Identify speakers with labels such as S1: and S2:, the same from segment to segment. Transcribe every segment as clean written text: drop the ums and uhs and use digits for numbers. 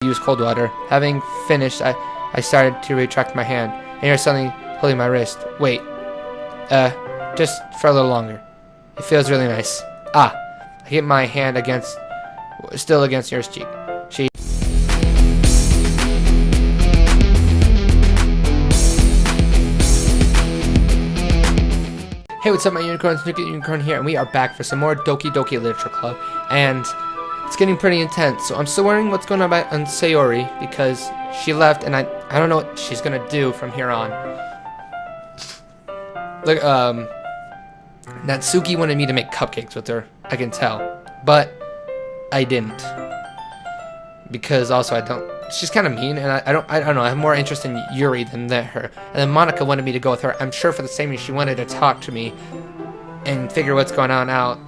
S1: use cold water. Having finished, I started to retract my hand, and you're suddenly holding my wrist. Wait. Just for a little longer. It feels really nice. I get my hand still against yours cheek. Hey, what's up, my unicorns? Doki Unicorn here, and we are back for some more Doki Doki Literature Club, and it's getting pretty intense. So I'm still wondering what's going on Sayori, because she left, and I don't know what she's gonna do from here on. Look, Natsuki wanted me to make cupcakes with her, I can tell, but I didn't, because also she's kind of mean, and I don't know, I have more interest in Yuri than her. And then Monica wanted me to go with her, I'm sure for the same reason she wanted to talk to me and figure what's going on out.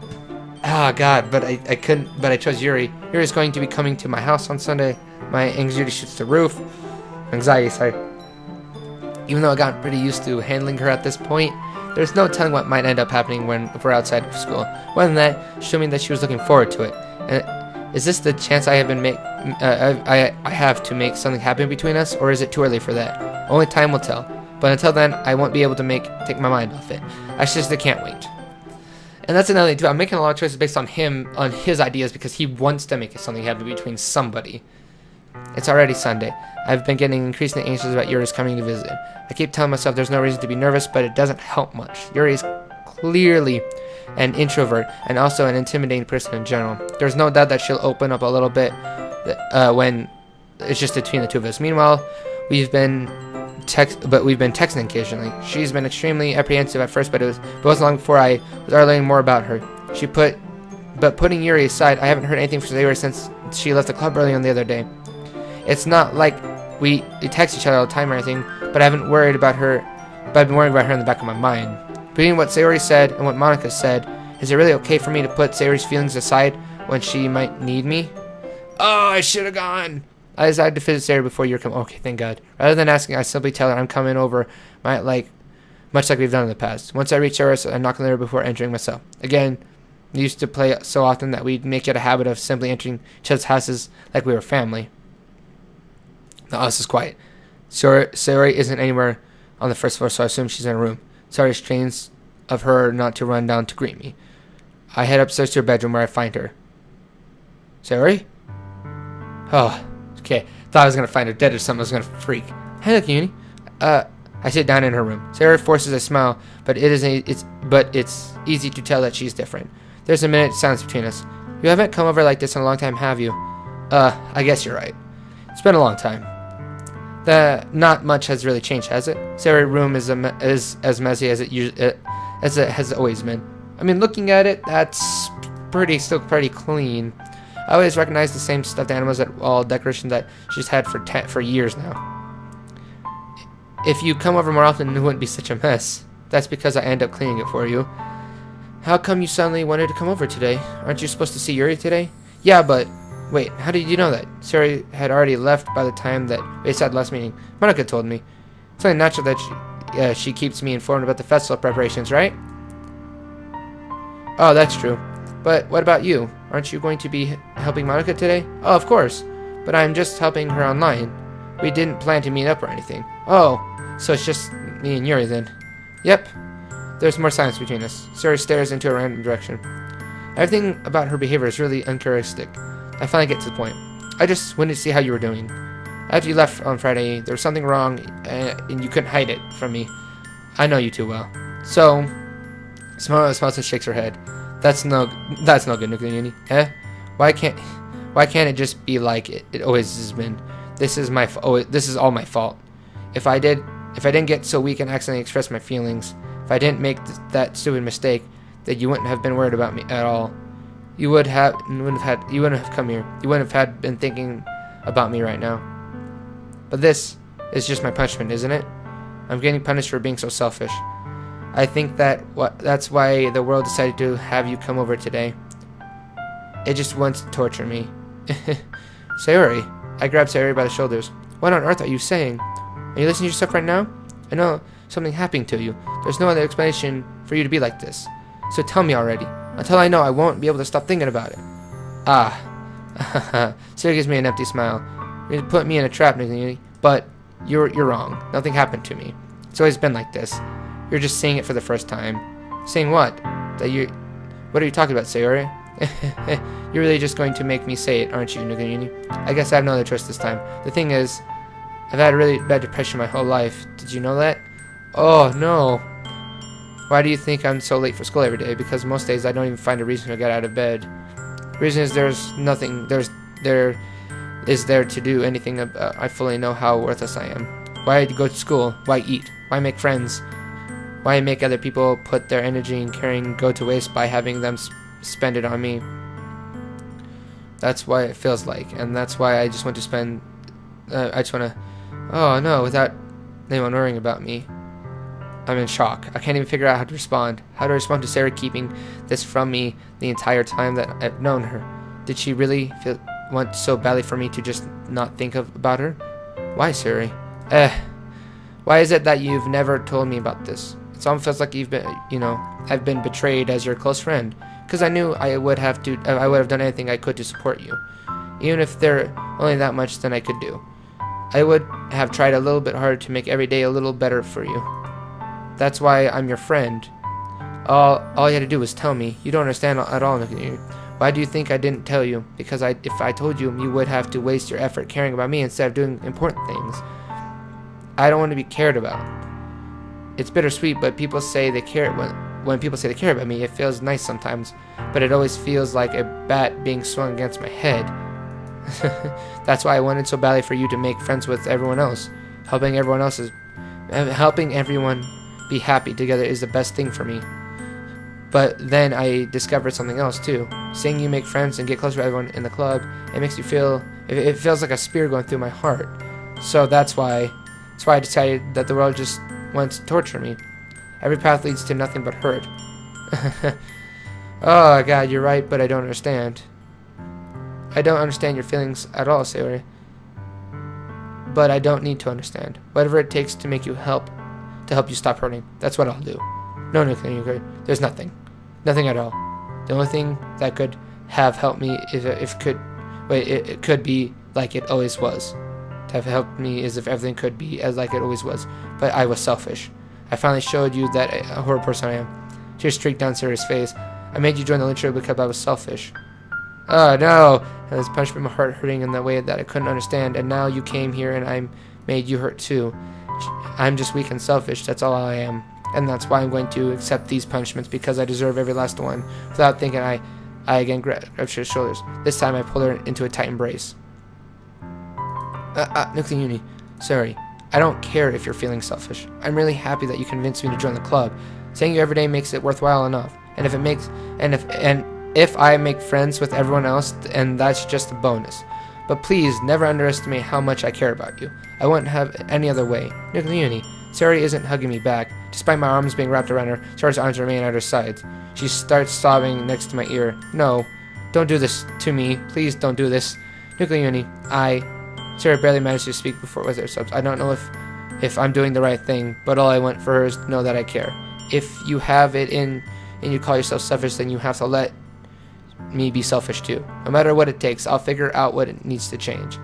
S1: God, but I couldn't, but I chose Yuri. Yuri's going to be coming to my house on Sunday. My anxiety shoots the roof. Sorry. Even though I got pretty used to handling her at this point, there's no telling what might end up happening if we're outside of school. More than that, showed me that she was looking forward to it. And is this the chance I have to make something happen between us, or is it too early for that? Only time will tell. But until then, I won't be able to take my mind off it. I just can't wait. And that's another thing too. I'm making a lot of choices based on his ideas, because he wants to make something happen between somebody. It's already Sunday. I've been getting increasingly anxious about Yuri's coming to visit. I keep telling myself there's no reason to be nervous, but it doesn't help much. Yuri is clearly an introvert and also an intimidating person in general. There's no doubt that she'll open up a little bit when it's just between the two of us. Meanwhile, we've been texting occasionally. She's been extremely apprehensive at first, but it wasn't long before I was learning more about her. But putting Yuri aside, I haven't heard anything from Sayori since she left the club early on the other day. It's not like we text each other all the time or anything, but I've been worried about her. But I've been worrying about her in the back of my mind. Between what Sayori said and what Monica said, is it really okay for me to put Sayori's feelings aside when she might need me? Oh, I should have gone. I decided to visit Sayori before you come. Okay, thank God. Rather than asking, I simply tell her I'm coming over, much like we've done in the past. Once I reach her, I knock on the door before entering myself. Again, we used to play so often that we'd make it a habit of simply entering each other's houses like we were family. The house is quiet. Sayori isn't anywhere on the first floor, so I assume she's in a room. Sorry, strange of her not to run down to greet me. I head upstairs to her bedroom where I find her. Sayori? Oh, okay. Thought I was gonna find her dead or something. I was gonna freak. Hey, look, Uni. I sit down in her room. Sayori forces a smile, but it's easy to tell that she's different. There's a minute silence between us. You haven't come over like this in a long time, have you? I guess you're right. It's been a long time. Not much has really changed, has it? Sayori's room is as messy as it has always been. I mean, looking at it, that's still pretty clean. I always recognize the same stuffed animals at all decorations that she's had for years now. If you come over more often, it wouldn't be such a mess. That's because I end up cleaning it for you. How come you suddenly wanted to come over today? Aren't you supposed to see Yuri today? Yeah, but wait, how did you know that? Sayori had already left by the time that we said last meeting. Monica told me. It's only natural that she keeps me informed about the festival preparations, right? Oh, that's true. But what about you? Aren't you going to be helping Monica today? Oh, of course. But I'm just helping her online. We didn't plan to meet up or anything. Oh, so it's just me and Yuri then. Yep. There's more silence between us. Sayori stares into a random direction. Everything about her behavior is really uncharacteristic. I finally get to the point. I just wanted to see how you were doing. After you left on Friday, there was something wrong, and you couldn't hide it from me. I know you too well. So, Samara smiles and shakes her head. That's no good, Nuclear Uni. Eh? Why can't it just be like it always has been? This is all my fault. If I didn't get so weak and accidentally express my feelings, if I didn't make that stupid mistake, then you wouldn't have been worried about me at all. You wouldn't have come here. You wouldn't have been thinking about me right now. But this is just my punishment, isn't it? I'm getting punished for being so selfish. I think that's why the world decided to have you come over today. It just wants to torture me. Sayori. I grabbed Sayori by the shoulders. What on earth are you saying? Are you listening to yourself right now? I know something happening to you. There's no other explanation for you to be like this. So tell me already. Until I know, I won't be able to stop thinking about it. Sayori gives me an empty smile. You put me in a trap, Yuri. But you're wrong. Nothing happened to me. It's always been like this. You're just saying it for the first time. Saying what? What are you talking about, Sayori? You're really just going to make me say it, aren't you, Yuri? I guess I have no other choice this time. The thing is, I've had a really bad depression my whole life. Did you know that? Oh, no. Why do you think I'm so late for school every day? Because most days I don't even find a reason to get out of bed. The reason is there's nothing there to do anything about. I fully know how worthless I am. Why go to school? Why eat? Why make friends? Why make other people put their energy and caring go to waste by having them spend it on me? That's why it feels like, and that's why I just want to spend. I just want to. Oh no! Without anyone worrying about me. I'm in shock. I can't even figure out how to respond. How to respond to Sarah keeping this from me the entire time that I've known her. Did she really want so badly for me to just not think about her? Why, Sarah? Why is it that you've never told me about this? It almost feels like you've been, I've been betrayed as your close friend. Because I knew I would have done anything I could to support you. Even if there only that much, then I could do. I would have tried a little bit harder to make every day a little better for you. That's why I'm your friend. All you had to do was tell me. You don't understand at all. Why do you think I didn't tell you? Because if I told you, you would have to waste your effort caring about me instead of doing important things. I don't want to be cared about. It's bittersweet, but people say they care. When people say they care about me, it feels nice sometimes. But it always feels like a bat being swung against my head. That's why I wanted so badly for you to make friends with everyone else. Helping everyone be happy together is the best thing for me. But then I discovered something else too. Seeing you make friends and get closer to everyone in the club, it makes me feel, it feels like a spear going through my heart. So that's why I decided that the world just wants to torture me. Every path leads to nothing but hurt. Oh God, you're right, but I don't understand. I don't understand your feelings at all, Sayori. But I don't need to understand. Whatever it takes to make you help you stop hurting, that's what I'll do. No, there's nothing. Nothing at all. The only thing that could have helped me is it could be like it always was. To have helped me is if everything could be as like it always was. But I was selfish. I finally showed you that a horrible person I am. Tears streaked down Sarah's face. I made you join the lynch because I was selfish. Oh no! I was punched by my heart hurting in the way that I couldn't understand, and now you came here and I made you hurt too. I'm just weak and selfish, that's all I am. And that's why I'm going to accept these punishments, because I deserve every last one. Without thinking, I again grabbed her shoulders. This time I pulled her into a tight embrace. Yuri, sorry. I don't care if you're feeling selfish. I'm really happy that you convinced me to join the club. Seeing you every day makes it worthwhile enough. And if I make friends with everyone else, and that's just a bonus. But please, never underestimate how much I care about you. I wouldn't have it any other way. Yuri, Sarah isn't hugging me back. Despite my arms being wrapped around her, Sarah's arms remain at her sides. She starts sobbing next to my ear. No, don't do this to me. Please don't do this. Yuri, Sarah barely managed to speak before with her sobs. I don't know if I'm doing the right thing, but all I want for her is to know that I care. If you have it in and you call yourself selfish, then you have to let me be selfish too. No matter what it takes, I'll figure out what it needs to change.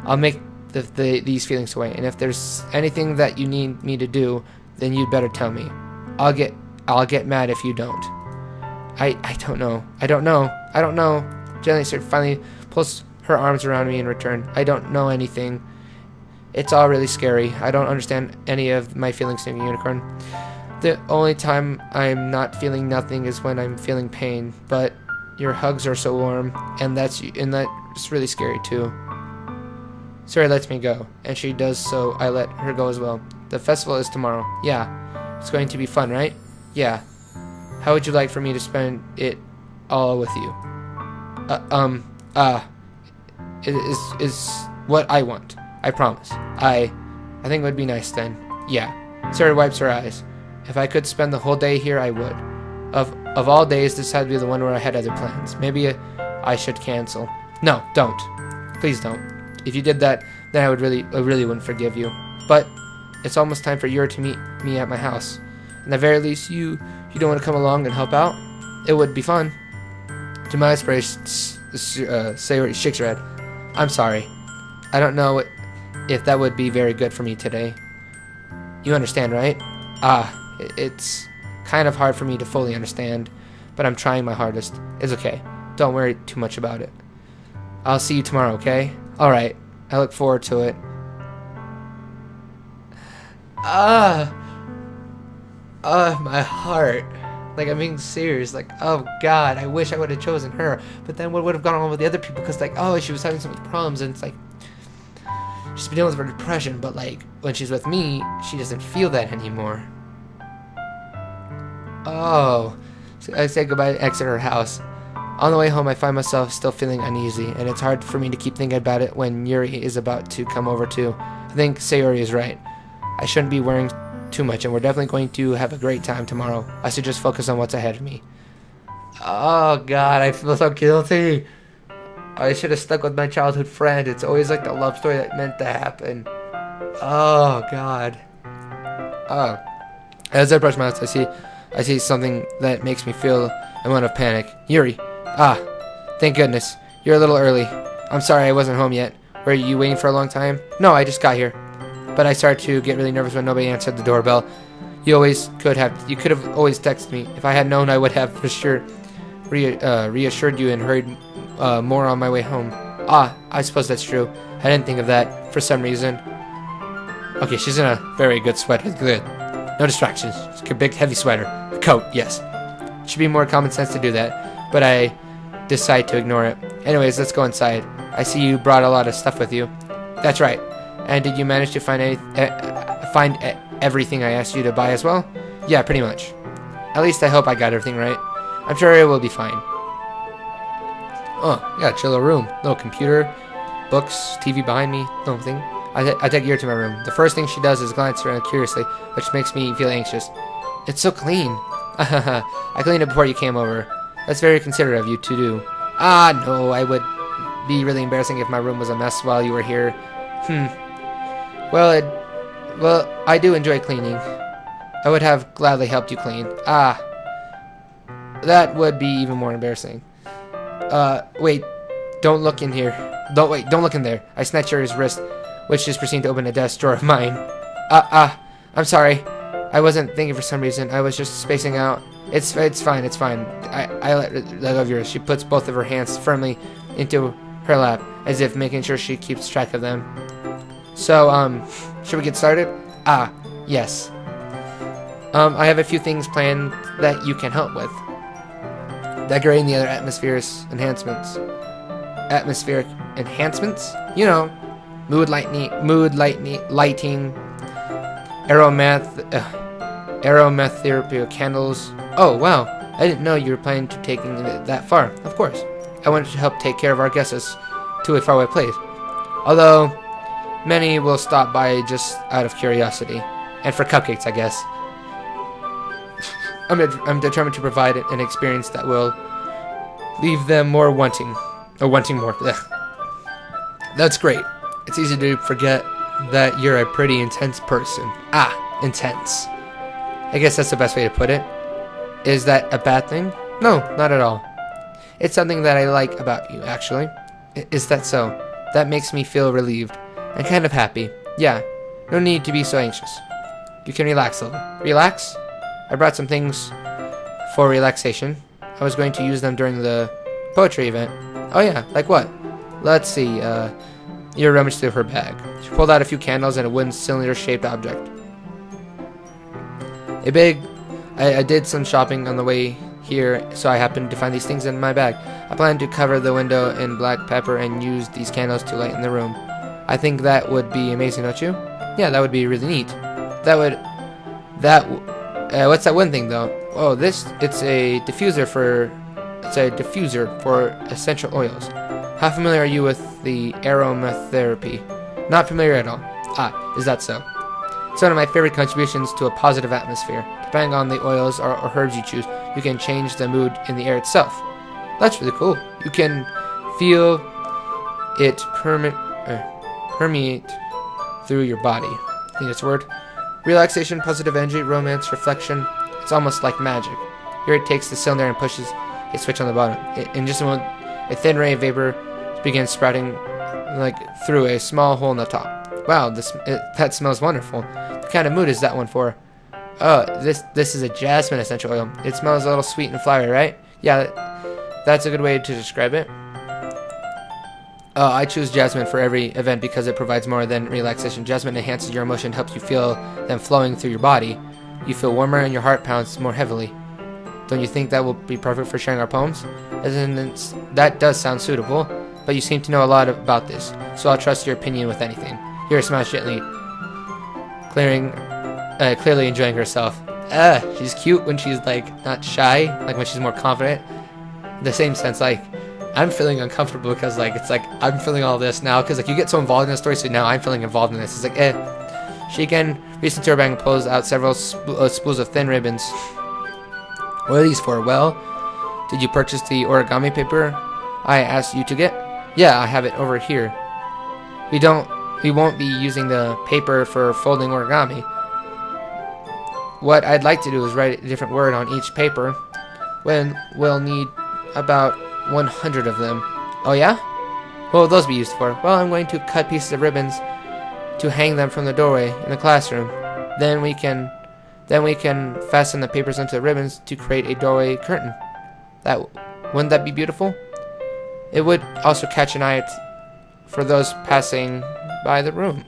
S1: I'll make these feelings away, and if there's anything that you need me to do, then you'd better tell me. I'll get mad if you don't. I don't know. Gently, Sarah finally pulls her arms around me in return. I don't know anything. It's all really scary. I don't understand any of my feelings, Unicorn. The only time I'm not feeling nothing is when I'm feeling pain, but your hugs are so warm, and that's really scary too. Sarah lets me go, and she does, so I let her go as well. The festival is tomorrow. Yeah. It's going to be fun, right? Yeah. How would you like for me to spend it all with you? It is what I want. I promise. I think it would be nice then. Yeah. Sarah wipes her eyes. If I could spend the whole day here, I would. Of all days, this had to be the one where I had other plans. Maybe I should cancel. No, don't. Please don't. If you did that, then I really wouldn't forgive you. But it's almost time for Yuri to meet me at my house. At the very least, you don't want to come along and help out? It would be fun. To my inspiration, Sayori shakes her head. I'm sorry. I don't know if that would be very good for me today. You understand, right? It's kind of hard for me to fully understand, but I'm trying my hardest. It's okay. Don't worry too much about it. I'll see you tomorrow, okay? Alright. I look forward to it. My heart. Like, I'm being serious. Like, oh God, I wish I would have chosen her. But then what would have gone on with the other people? Because, like, oh, she was having so many problems, and it's like, she's been dealing with her depression, but, like, when she's with me, she doesn't feel that anymore. Oh. So I said goodbye to exit her house. On the way home, I find myself still feeling uneasy, and it's hard for me to keep thinking about it when Yuri is about to come over too. I think Sayori is right. I shouldn't be worrying too much, and we're definitely going to have a great time tomorrow. I should just focus on what's ahead of me. Oh God, I feel so guilty. I should have stuck with my childhood friend. It's always like the love story that meant to happen. Oh God. Oh. As I brush my teeth, I see something that makes me feel a moment of panic. Yuri. Thank goodness. You're a little early. I'm sorry I wasn't home yet. Were you waiting for a long time? No, I just got here. But I started to get really nervous when nobody answered the doorbell. You could have always texted me. If I had known, I would have for sure reassured you and hurried more on my way home. I suppose that's true. I didn't think of that for some reason. Okay, she's in a very good sweater. Good. No distractions. It's a big, heavy sweater. A coat, yes. It should be more common sense to do that, but I decide to ignore it. Anyways, let's go inside. I see you brought a lot of stuff with you. That's right. And did you manage to find everything I asked you to buy as well? Yeah, pretty much. At least I hope I got everything right. I'm sure it will be fine. Oh, yeah, chill little room. No computer, books, TV behind me, nothing. I take Yuri to my room. The first thing she does is glance around curiously, which makes me feel anxious. It's so clean. I cleaned it before you came over. That's very considerate of you to do. No, I would be really embarrassing if my room was a mess while you were here. Well, I do enjoy cleaning. I would have gladly helped you clean. That would be even more embarrassing. Wait, don't look in here. Don't look in there. I snatched Yuri's wrist, which just proceeded to open a desk drawer of mine. I'm sorry. I wasn't thinking for some reason. I was just spacing out. It's fine. I let go of yours. She puts both of her hands firmly into her lap, as if making sure she keeps track of them. So, should we get started? Yes. I have a few things planned that you can help with. Decorating the other atmospheric enhancements. Atmospheric enhancements? You know, mood lighting, aromatherapy candles. Oh, wow. I didn't know you were planning to taking it that far. Of course. I wanted to help take care of our guests to a faraway place. Although, many will stop by just out of curiosity. And for cupcakes, I guess. I'm determined to provide an experience that will leave them more wanting. Or wanting more. Ugh. That's great. It's easy to forget that you're a pretty intense person. Intense. I guess that's the best way to put it. Is that a bad thing? No, not at all. It's something that I like about you, actually. Is that so? That makes me feel relieved. And kind of happy. Yeah, no need to be so anxious. You can relax a little. Relax? I brought some things for relaxation. I was going to use them during the poetry event. Oh yeah, like what? Let's see, Yuri rummaged through her bag. She pulled out a few candles and a wooden cylinder-shaped object. I did some shopping on the way here, so I happened to find these things in my bag. I plan to cover the window in black pepper and use these candles to lighten the room. I think that would be amazing, don't you? Yeah, that would be really neat. What's that one thing though? Oh, it's a diffuser for essential oils. How familiar are you with the aromatherapy? Not familiar at all. Is that so? It's one of my favorite contributions to a positive atmosphere. Depending on the oils or herbs you choose, you can change the mood in the air itself. That's really cool. You can feel it permeate through your body. I think that's a word. Relaxation, positive energy, romance, reflection. It's almost like magic. Here it takes the cylinder and pushes a switch on the bottom. In just a moment, a thin ray of vapor begins sprouting like through a small hole in the top. Wow, that smells wonderful. What kind of mood is that one for? Oh, this is a jasmine essential oil. It smells a little sweet and flowery, right? Yeah, that's a good way to describe it. I choose jasmine for every event because it provides more than relaxation. Jasmine enhances your emotion, helps you feel them flowing through your body. You feel warmer and your heart pounds more heavily. Don't you think that will be perfect for sharing our poems? That does sound suitable, but you seem to know a lot about this, so I'll trust your opinion with anything. Yuri smiles gently, clearly enjoying herself. She's cute when she's like not shy, like when she's more confident. In the same sense, like I'm feeling uncomfortable because like it's like I'm feeling all this now because like you get so involved in the story, so now I'm feeling involved in this. It's like She again reached into her bag and pulls out several spools of thin ribbons. What are these for? Well, did you purchase the origami paper I asked you to get? Yeah, I have it over here. We won't be using the paper for folding origami. What I'd like to do is write a different word on each paper. We'll need about 100 of them. Oh yeah? What will those be used for? Well, I'm going to cut pieces of ribbons to hang them from the doorway in the classroom. Then we can fasten the papers into the ribbons to create a doorway curtain. Wouldn't that be beautiful? It would also catch an eye for those passing by the room.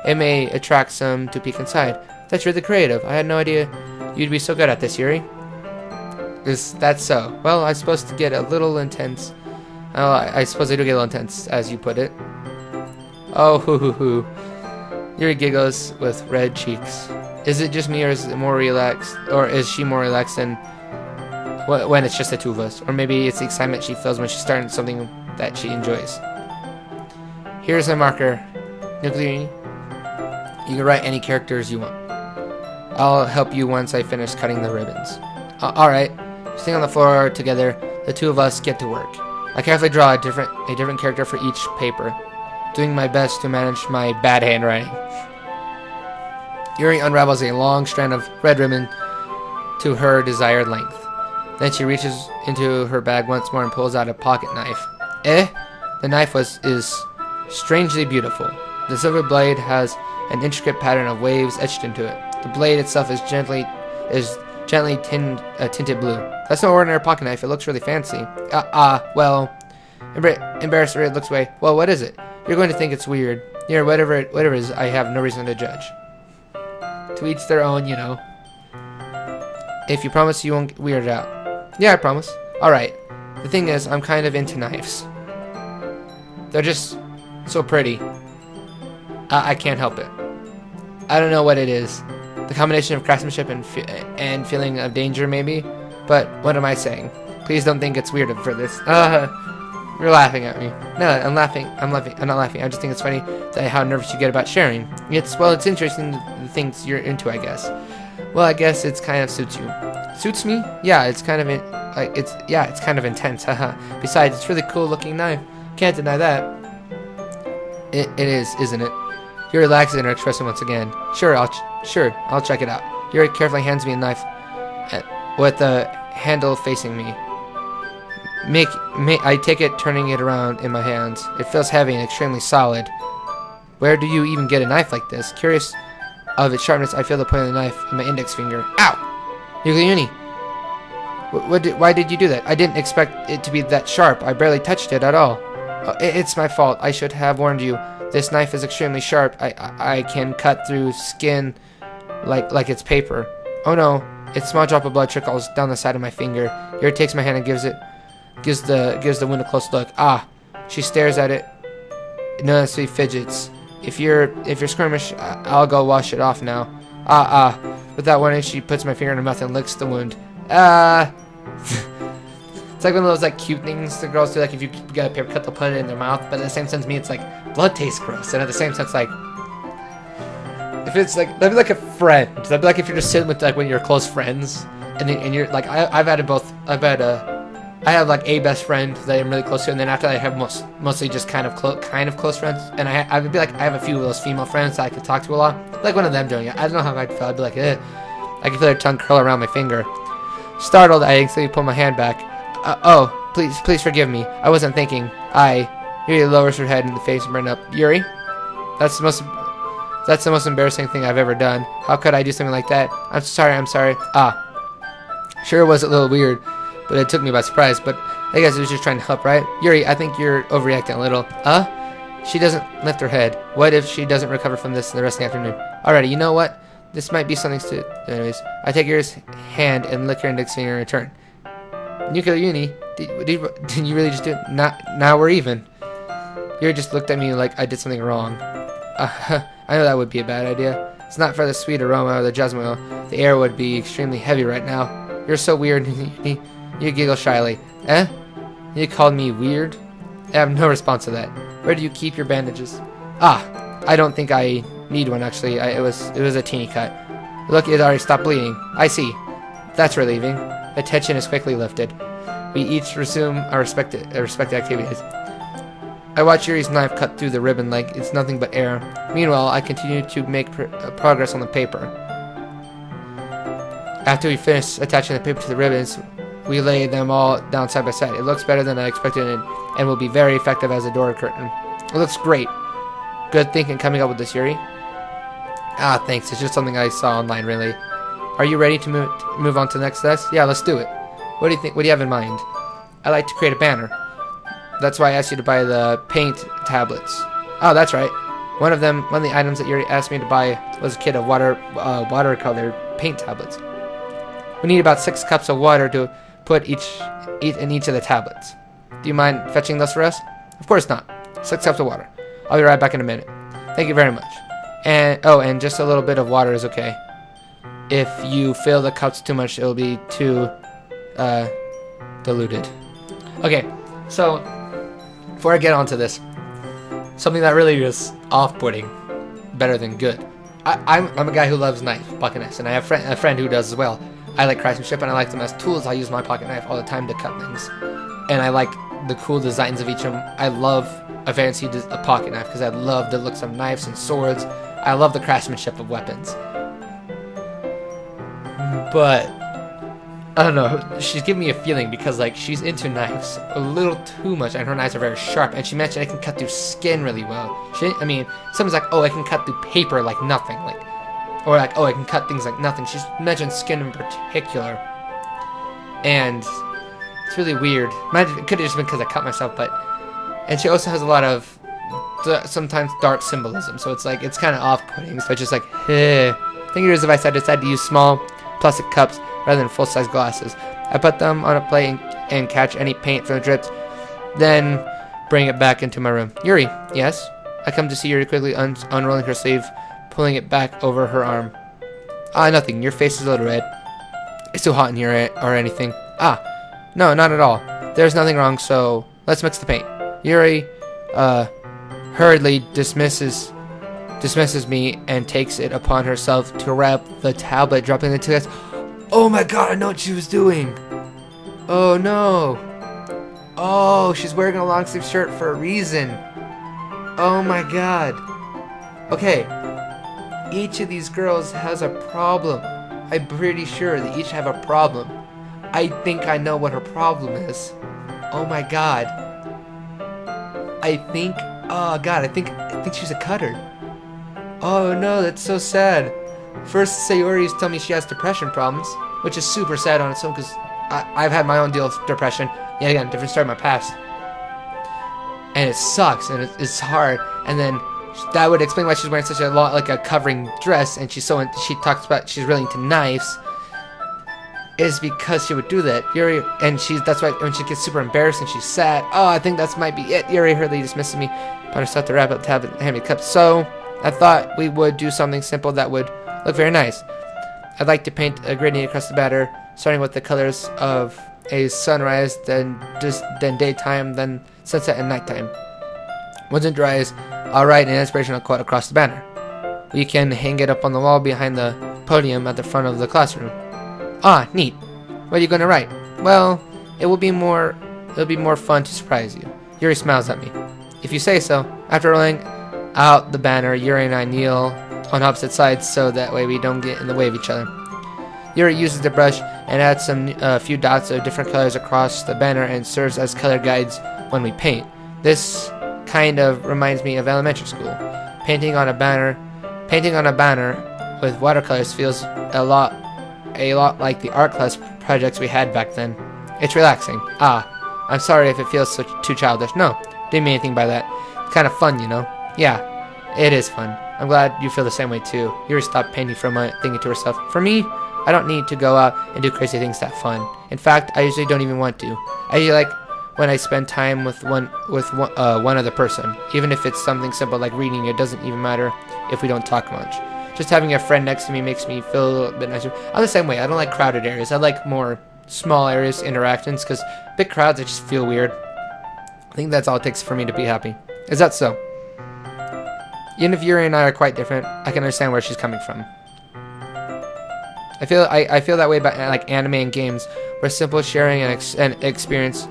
S1: It may attract some to peek inside. That's really creative. I had no idea you'd be so good at this, Yuri. Is that so? Well, I suppose to get a little intense. Oh, I suppose I do get a little intense, as you put it. Oh, hoo hoo hoo. Yuri giggles with red cheeks. Is it just me, or is it more relaxed, or is she more relaxed than when it's just the two of us? Or maybe it's the excitement she feels when she's starting something that she enjoys. Here's a marker. Nuclear. You can write any characters you want. I'll help you once I finish cutting the ribbons. Alright. Sitting on the floor together, the two of us get to work. I carefully draw a different character for each paper, doing my best to manage my bad handwriting. Yuri unravels a long strand of red ribbon to her desired length. Then she reaches into her bag once more and pulls out a pocket knife. The knife is strangely beautiful. The silver blade has an intricate pattern of waves etched into it. The blade itself is gently tinted blue. That's no ordinary pocket knife. It looks really fancy. Well, embarrassed, it looks away. Well, what is it? You're going to think it's weird. Yeah, whatever it is, I have no reason to judge. To each their own, you know. If you promise you won't get weirded out. Yeah, I promise. Alright. The thing is, I'm kind of into knives. They're just so pretty. I can't help it. I don't know what it is. The combination of craftsmanship and feeling of danger, maybe. But what am I saying? Please don't think it's weird for this. You're laughing at me. No, I'm laughing. I'm not laughing. I just think it's funny how nervous you get about sharing. It's interesting the things you're into, I guess. Well, I guess it's kind of suits you. Suits me? Yeah, it's kind of it's kind of intense. Haha. Besides, it's really cool looking knife. Can't deny that. It is, isn't it? You're relaxed and are expressing once again. Sure, I'll check it out. Yuri carefully hands me a knife with the handle facing me. I take it, turning it around in my hands. It feels heavy and extremely solid. Where do you even get a knife like this? Curious of its sharpness, I feel the point of the knife in my index finger. Ow! Yuri, why did you do that? I didn't expect it to be that sharp. I barely touched it at all. It's my fault. I should have warned you. This knife is extremely sharp. I can cut through skin like it's paper. Oh no! A small drop of blood trickles down the side of my finger. Yuri takes my hand and gives the wound a close look. She stares at it. Noticeably fidgets. If you're skirmish, I'll go wash it off now. With that warning, she puts my finger in her mouth and licks the wound. It's like one of those like cute things the girls do. Like if you get a paper cut, they'll put it in their mouth. But at the same sense, to me, it's like blood tastes gross. And at the same sense, like if it's like that'd be like a friend. That'd be like if you're just sitting with like one of your close friends, and you're like I've had it both. I have like a best friend that I'm really close to, and then after that I have mostly just kind of close friends. And I would be like I have a few of those female friends that I could talk to a lot. Like one of them doing it. I don't know how I'd feel. I'd be like, I can feel their tongue curl around my finger. Startled, I instantly pull my hand back. Please forgive me. I wasn't thinking. Yuri lowers her head in the face and burns up. Yuri, that's the most embarrassing thing I've ever done. How could I do something like that? I'm sorry. Sure it was a little weird, but it took me by surprise. But I guess it was just trying to help, right? Yuri, I think you're overreacting a little. She doesn't lift her head. What if she doesn't recover from this the rest of the afternoon? Alrighty, you know what? This might be something to... Anyways, I take Yuri's hand and lick her index finger in return. Nuclear Uni, did you really just do it? Now we're even. Yuri just looked at me like I did something wrong. I know that would be a bad idea. It's not for the sweet aroma of the jasmine oil. The air would be extremely heavy right now. You're so weird. You giggle shyly. Eh? You called me weird? I have no response to that. Where do you keep your bandages? I don't think I need one actually. It was a teeny cut. Look, it already stopped bleeding. I see. That's relieving. The tension is quickly lifted. We each resume our respective activities. I watch Yuri's knife cut through the ribbon like it's nothing but air. Meanwhile, I continue to make progress on the paper. After we finish attaching the paper to the ribbons, we lay them all down side by side. It looks better than I expected and will be very effective as a door curtain. It looks great. Good thinking coming up with this, Yuri. Thanks. It's just something I saw online, really. Are you ready to move on to the next test? Yeah, let's do it. What do you think? What do you have in mind? I like to create a banner. That's why I asked you to buy the paint tablets. Oh, that's right. One of the items that Yuri asked me to buy was a kit of watercolor paint tablets. We need about 6 cups of water to put in each of the tablets. Do you mind fetching those for us? Of course not. 6 cups of water. I'll be right back in a minute. Thank you very much. And just a little bit of water is okay. If you fill the cups too much, it'll be too diluted. Okay, so before I get onto this, something that really is off-putting, better than good. I'm a guy who loves pocket knives, and I have a friend who does as well. I like craftsmanship, and I like them as tools. I use my pocket knife all the time to cut things, and I like the cool designs of each of them. I love a fancy pocket knife because I love the looks of knives and swords. I love the craftsmanship of weapons. But I don't know, she's giving me a feeling because like she's into knives a little too much, and her knives are very sharp, and she mentioned I can cut through skin really well. Someone's like, oh, I can cut through paper like nothing, or like, oh, I can cut things like nothing. She's mentioned skin in particular, and it's really weird. It could have just been because I cut myself, and she also has a lot of sometimes dark symbolism, so it's kind of off-putting. So it's just like, think of device. I decided to use small plastic cups rather than full-size glasses. I put them on a plate and catch any paint from the drips, then bring it back into my room. Yuri, yes? I come to see Yuri quickly unrolling her sleeve, pulling it back over her arm. Nothing. Your face is a little red. It's too hot in here or anything. No, not at all. There's nothing wrong, so let's mix the paint. Yuri, hurriedly dismisses me and takes it upon herself to wrap the tablet, dropping the text. Oh my god, I know what she was doing. Oh no. Oh, she's wearing a long sleeve shirt for a reason. Oh my god. Okay. Each of these girls has a problem. I'm pretty sure they each have a problem. I think I know what her problem is. Oh my god. I think she's a cutter. Oh no, that's so sad. First, Sayori's telling me she has depression problems, which is super sad on its own because I've had my own deal of depression. Yeah, again, different story in my past. And it sucks, and it's hard. And then that would explain why she's wearing such a covering dress, and she talks about she's really into knives. Is because she would do that. Yuri, and that's why when she gets super embarrassed and she's sad. Oh, I think that might be it. Yuri hurriedly dismisses me, upon herself to wrap up the tablet and hand me the cup. So I thought we would do something simple that would look very nice. I'd like to paint a gradient across the batter, starting with the colors of a sunrise, then daytime, then sunset and nighttime. Once it dries, I'll write an inspirational quote across the banner. We can hang it up on the wall behind the podium at the front of the classroom. Neat. What are you going to write? Well, it'll be more fun to surprise you. Yuri smiles at me. If you say so. After rolling out the banner, Yuri and I kneel on opposite sides so that way we don't get in the way of each other. Yuri uses the brush and adds a few dots of different colors across the banner and serves as color guides when we paint. This kind of reminds me of elementary school. Painting on a banner with watercolors feels a lot like the art class projects we had back then. It's relaxing. I'm sorry if it feels too childish. No, didn't mean anything by that. It's kind of fun, you know? Yeah, it is fun. I'm glad you feel the same way too. Yuri stopped painting for a moment, thinking to herself, for me, I don't need to go out and do crazy things that fun. In fact, I usually don't even want to. I usually like when I spend time with one other person. Even if it's something simple like reading, it doesn't even matter if we don't talk much. Just having a friend next to me makes me feel a little bit nicer. I'm the same way. I don't like crowded areas. I like more small areas, interactions, because big crowds, I just feel weird. I think that's all it takes for me to be happy. Is that so? Even if Yuri and I are quite different, I can understand where she's coming from. I feel that way about like anime and games, where simple sharing and experience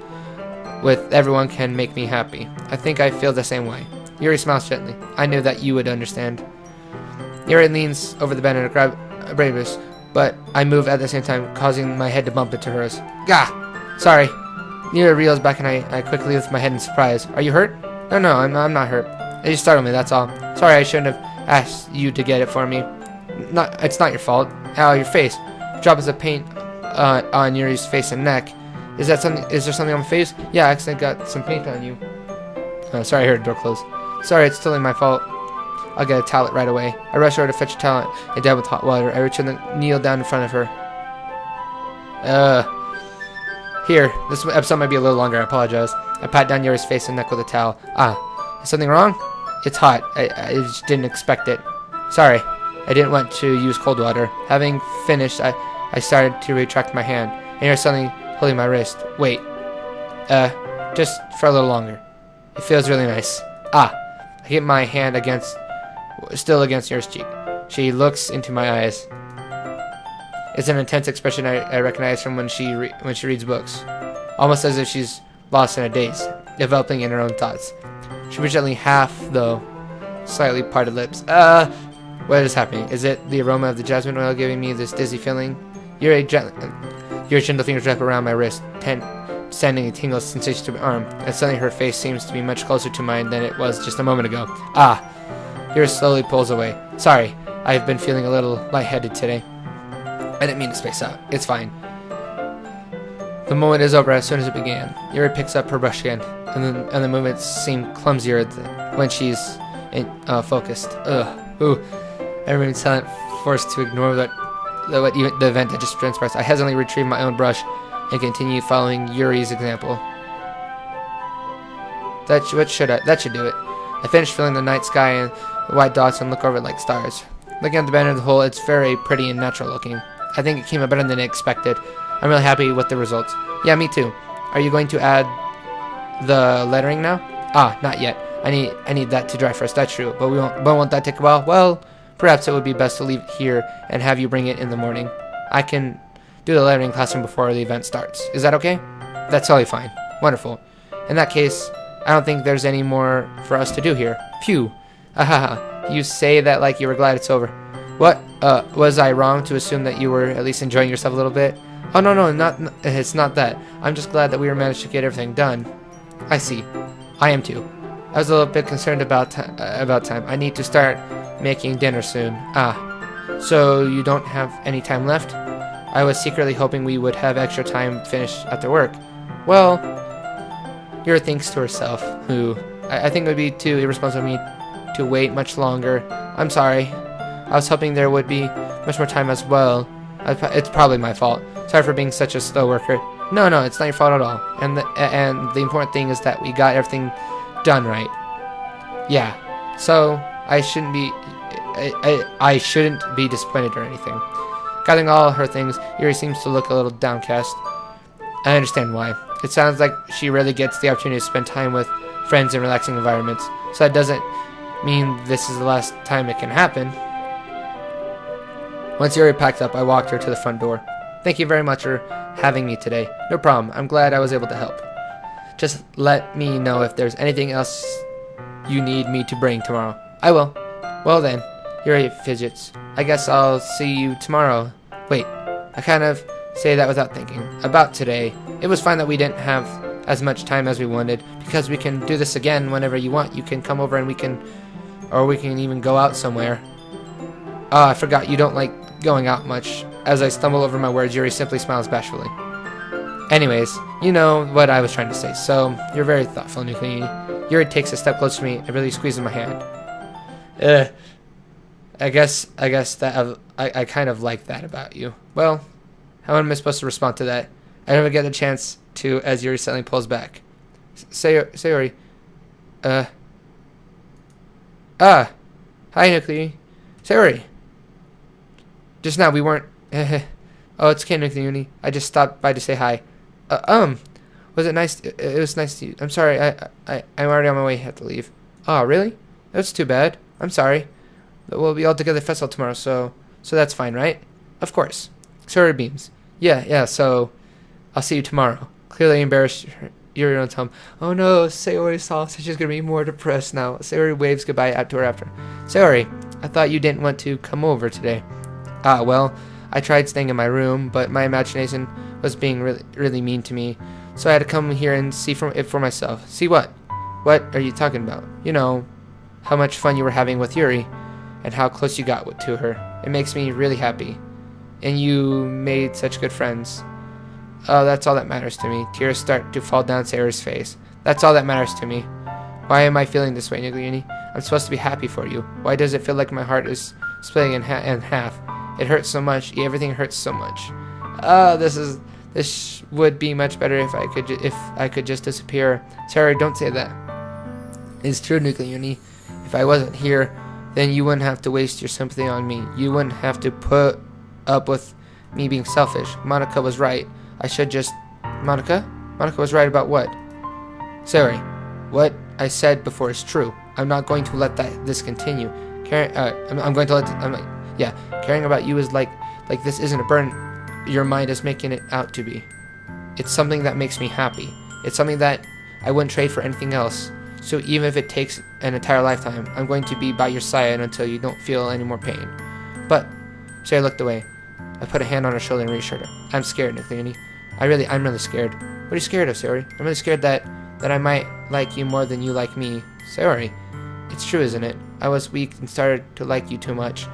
S1: with everyone can make me happy. I think I feel the same way. Yuri smiles gently. I knew that you would understand. Yuri leans over the bed and grabs a bravest, but I move at the same time, causing my head to bump into hers. Gah! Sorry. Yuri reels back and I quickly lift my head in surprise. Are you hurt? No, I'm not hurt. It just startled me, that's all. Sorry, I shouldn't have asked you to get it for me. It's not your fault. Ow, your face. Drops of paint on Yuri's face and neck. Is there something on my face? Yeah, I accidentally got some paint on you. Sorry, I heard the door close. Sorry, it's totally my fault. I'll get a towel right away. I rush over to fetch a towel and dab with hot water. I reach and kneel down in front of her. Here, this episode might be a little longer, I apologize. I pat down Yuri's face and neck with a towel. Is something wrong? It's hot. I just didn't expect it. Sorry, I didn't want to use cold water. Having finished, I started to retract my hand, and here's something holding my wrist. Wait. Just for a little longer. It feels really nice. I get my hand still against Yuri's cheek. She looks into my eyes. It's an intense expression I recognize from when she reads books, almost as if she's lost in a daze, developing in her own thoughts. She moves gently though, slightly parted lips. What is happening? Is it the aroma of the jasmine oil giving me this dizzy feeling? Yuri's gentle fingers wrap around my wrist, sending a tingle sensation to my arm, and suddenly her face seems to be much closer to mine than it was just a moment ago. Yuri slowly pulls away. Sorry, I've been feeling a little lightheaded today. I didn't mean to space out. It's fine. The moment is over as soon as it began. Yuri picks up her brush again, and the movements seem clumsier when she's focused. I remain silent, forced to ignore the event that just transpired. I hesitantly retrieve my own brush and continue following Yuri's example. That should do it. I finish filling the night sky and the white dots and look over it like stars. Looking at the banner as a whole, it's very pretty and natural looking. I think it came out better than expected. I'm really happy with the results. Yeah, me too. Are you going to add the lettering now? Not yet. I need that to dry first. That's true. But won't that take a while? Well, perhaps it would be best to leave it here and have you bring it in the morning. I can do the lettering classroom before the event starts. Is that okay? That's totally fine. Wonderful. In that case, I don't think there's any more for us to do here. Phew. You say that like you were glad it's over. What? Was I wrong to assume that you were at least enjoying yourself a little bit? Oh, no, it's not that. I'm just glad that we managed to get everything done. I see. I am too. I was a little bit concerned about time. I need to start making dinner soon. So you don't have any time left? I was secretly hoping we would have extra time finished after work. Well, Yuri thinks to herself, I think it would be too irresponsible of me to wait much longer. I'm sorry. I was hoping there would be much more time as well. It's probably my fault. Sorry for being such a slow worker. No, it's not your fault at all. And the important thing is that we got everything done right. Yeah. So I shouldn't be disappointed or anything. Gathering all her things, Yuri seems to look a little downcast. I understand why. It sounds like she rarely gets the opportunity to spend time with friends in relaxing environments. So that doesn't mean this is the last time it can happen. Once Yuri packed up, I walked her to the front door. Thank you very much for having me today. No problem. I'm glad I was able to help. Just let me know if there's anything else you need me to bring tomorrow. I will. Well then, Yuri fidgets. I guess I'll see you tomorrow. Wait, I kind of say that without thinking. About today, it was fine that we didn't have as much time as we wanted, because we can do this again whenever you want. You can come over and we can even go out somewhere. Oh, I forgot you don't like going out much. As I stumble over my words, Yuri simply smiles bashfully. Anyways, you know what I was trying to say, so you're very thoughtful, Nucleini. Yuri takes a step closer to me and really squeezes my hand. I guess that I kind of like that about you. Well, how am I supposed to respond to that? I never get the chance to, as Yuri suddenly pulls back. Sayori. Hi, Nucleini. Sayori. Just now we weren't. Oh, it's okay, Nucleini. I just stopped by to say hi. Was it nice? It was nice to you. I'm sorry. I'm already on my way. I have to leave. Oh, really? That's too bad. I'm sorry. We'll be all together at festival tomorrow, so that's fine, right? Of course. Sayori beams. Yeah. So I'll see you tomorrow. Clearly embarrassed, Yuri runs home. Oh no, Sayori saw, so she's gonna be more depressed now. Sayori waves goodbye out to her after. Sayori, I thought you didn't want to come over today. Ah, well, I tried staying in my room, but my imagination was being really mean to me, so I had to come here and see it for myself. See what? What are you talking about? You know, how much fun you were having with Yuri, and how close you got to her. It makes me really happy. And you made such good friends. Oh, that's all that matters to me. Tears start to fall down Sayori's face. That's all that matters to me. Why am I feeling this way, Nucleini? I'm supposed to be happy for you. Why does it feel like my heart is splitting in half? It hurts so much. Everything hurts so much. This would be much better if I could just disappear. Sayori, don't say that. It's true, Nucleini. If I wasn't here, then you wouldn't have to waste your sympathy on me. You wouldn't have to put up with me being selfish. Monica was right. I should just... Monica? Monica was right about what? Sayori, what I said before is true. I'm not going to let this continue. I'm going to let... caring about you is like this isn't a burden your mind is making it out to be. It's something that makes me happy. It's something that I wouldn't trade for anything else. So even if it takes an entire lifetime, I'm going to be by your side until you don't feel any more pain. But... Sayori looked away. I put a hand on her shoulder and reassured her. I'm scared, Nucleini. I'm really scared. What are you scared of, Sayori? I'm really scared that I might like you more than you like me. Sayori, it's true, isn't it? I was weak and started to like you too much.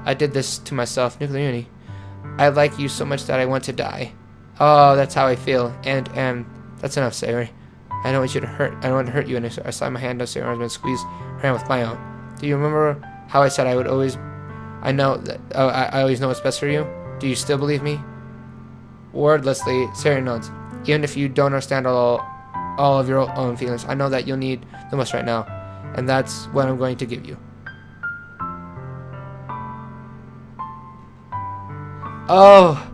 S1: I did this to myself, Nucleini. I like you so much that I want to die. Oh, that's how I feel. And that's enough, Sayori. I don't want you to hurt. I don't want to hurt you. And I slid my hand on Sayori's arm and squeezed her hand with my own. Do you remember how I said I would always... I always know what's best for you? Do you still believe me? Wordlessly, Sayori nods. Even if you don't understand all of your own feelings, I know that you'll need the most right now. And that's what I'm going to give you. Oh.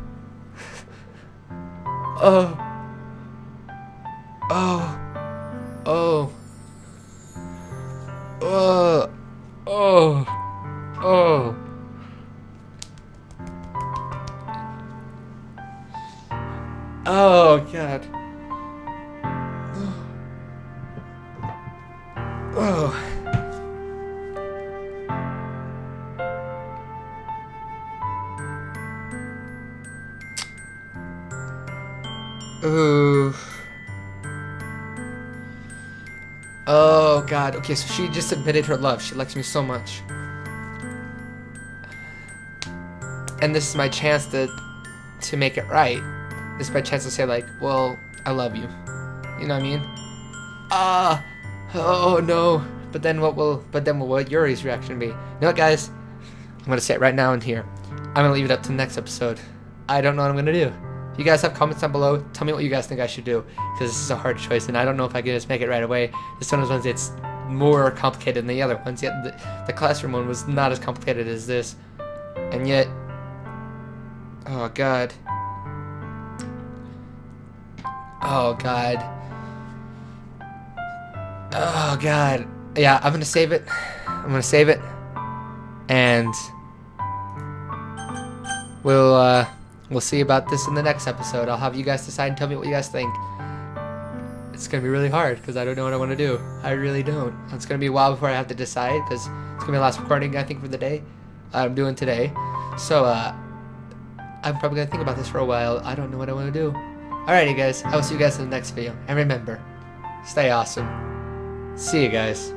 S1: Oh. Oh. Oh. Oh. Oh. Oh. Oh, God. Oh. Ooh. Oh, God. Okay, so she just admitted her love. She likes me so much. And this is my chance to make it right. This is my chance to say, like, well, I love you. You know what I mean? Oh no. But then what will Yuri's reaction be? You know what, guys? I'm gonna say it right now in here. I'm gonna leave it up to the next episode. I don't know what I'm gonna do. If you guys have comments down below, tell me what you guys think I should do, because this is a hard choice, and I don't know if I can just make it right away. This one of those ones, it's more complicated than the other ones. Yet the classroom one was not as complicated as this, and yet, oh God. Oh God. Oh God. Yeah, I'm gonna save it. And we'll see about this in the next episode. I'll have you guys decide and tell me what you guys think. It's gonna be really hard because I don't know what I want to do. I really don't. It's gonna be a while before I have to decide because it's gonna be the last recording I think for the day I'm doing today. So I'm probably gonna think about this for a while. I don't know what I want to do. Alrighty guys, I will see you guys in the next video. And remember, stay awesome. See you guys.